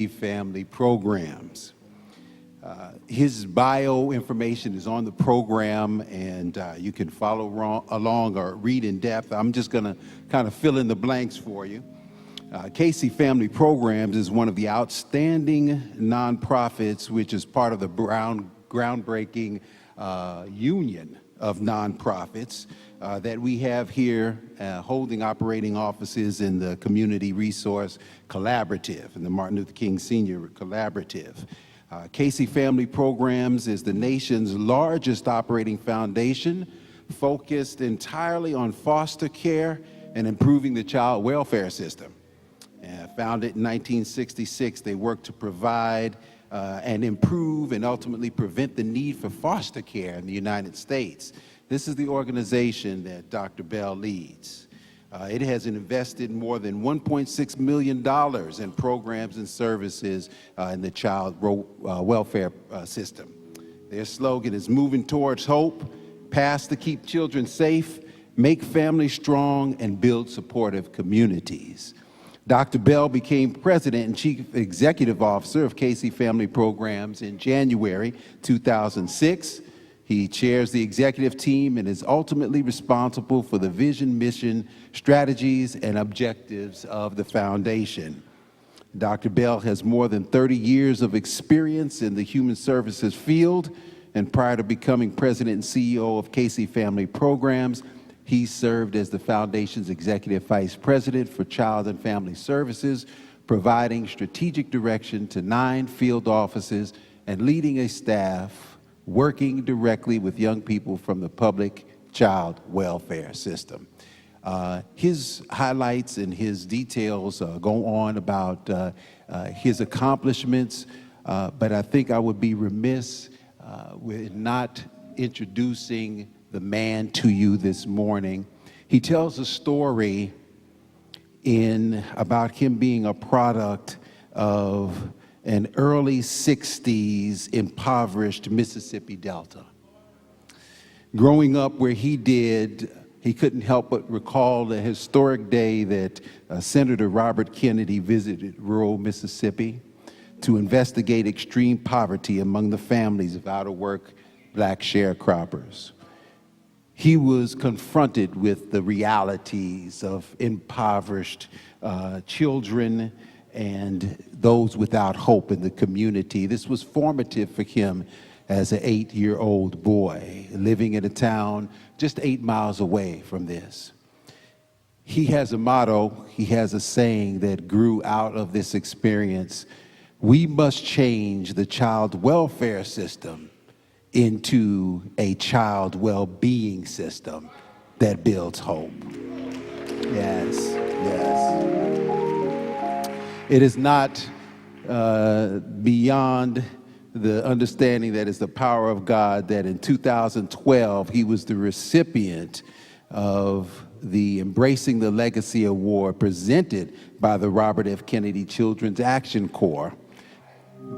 family programs. His bio information is on the program, and you can follow along or read in depth. I'm just going to kind of fill in the blanks for you. Casey Family Programs is one of the outstanding nonprofits, which is part of the groundbreaking union of nonprofits that we have here, holding operating offices in the Community Resource Collaborative and the Martin Luther King Senior Collaborative. Casey Family Programs is the nation's largest operating foundation focused entirely on foster care and improving the child welfare system. Founded in 1966, they work to provide and improve and ultimately prevent the need for foster care in the United States. This is the organization that Dr. Bell leads. It has invested more than $1.6 million in programs and services in the child welfare system. Their slogan is moving towards hope, paths to keep children safe, make families strong, and build supportive communities. Dr. Bell became president and chief executive officer of Casey Family Programs in January 2006. He chairs the executive team and is ultimately responsible for the vision, mission, strategies, and objectives of the foundation. Dr. Bell has more than 30 years of experience in the human services field, and prior to becoming president and CEO of Casey Family Programs, he served as the foundation's executive vice president for Child and Family Services, providing strategic direction to 9 field offices and leading a staff working directly with young people from the public child welfare system. His highlights and his details go on about his accomplishments, but I think I would be remiss with not introducing the man to you this morning. He tells a story about him being a product of an early 60s impoverished Mississippi Delta. Growing up where he did, he couldn't help but recall the historic day that Senator Robert Kennedy visited rural Mississippi to investigate extreme poverty among the families of out-of-work black sharecroppers. He was confronted with the realities of impoverished children and those without hope in the community. This was formative for him as an 8-year-old boy living in a town just 8 miles away from this. He has a motto, he has a saying that grew out of this experience: we must change the child welfare system into a child well-being system that builds hope. Yes, yes. It is not beyond the understanding that it's the power of God that in 2012, he was the recipient of the Embracing the Legacy Award presented by the Robert F. Kennedy Children's Action Corps.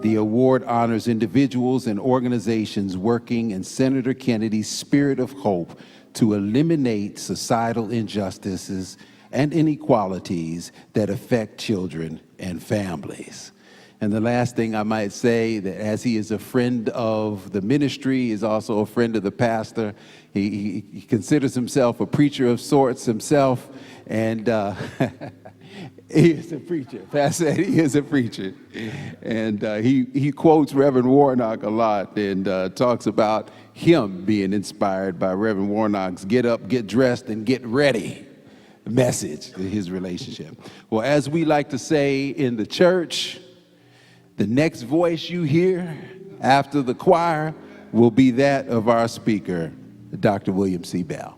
The award honors individuals and organizations working in Senator Kennedy's spirit of hope to eliminate societal injustices and inequalities that affect children and families. And the last thing I might say, that as he is a friend of the ministry, is also a friend of the pastor. He considers himself a preacher of sorts himself, and he is a preacher. Pastor said he is a preacher. And he quotes Reverend Warnock a lot and talks about him being inspired by Reverend Warnock's get up, get dressed, and get ready message in his relationship. Well, as we like to say in the church, the next voice you hear after the choir will be that of our speaker, Dr. William C. Bell.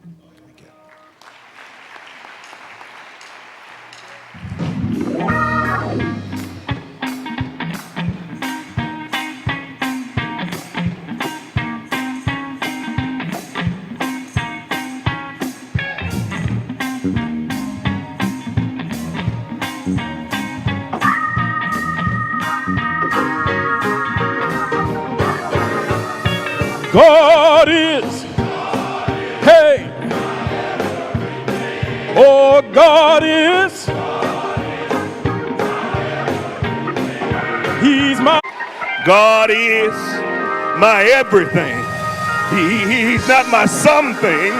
God is, hey, oh, God is, He's my God is my everything. He's not my something.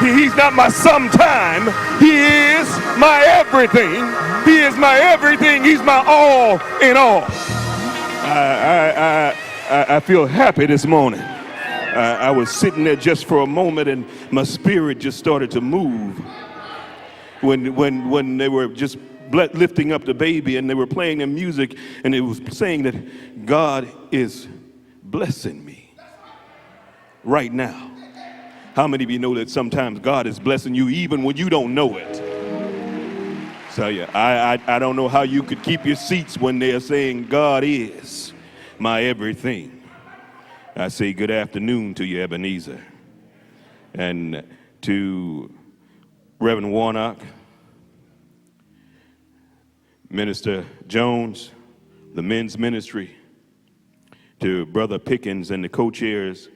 He's not my sometime. He is my everything. He is my everything. He's my all in all. I feel happy this morning. I was sitting there just for a moment and my spirit just started to move when they were just lifting up the baby and they were playing the music and it was saying that God is blessing me right now. How many of you know that sometimes God is blessing you even when you don't know it? So yeah, I don't know how you could keep your seats when they're saying God is my everything. I say good afternoon to you, Ebenezer, and to Reverend Warnock, Minister Jones, the men's ministry, to Brother Pickens and the co-chairs,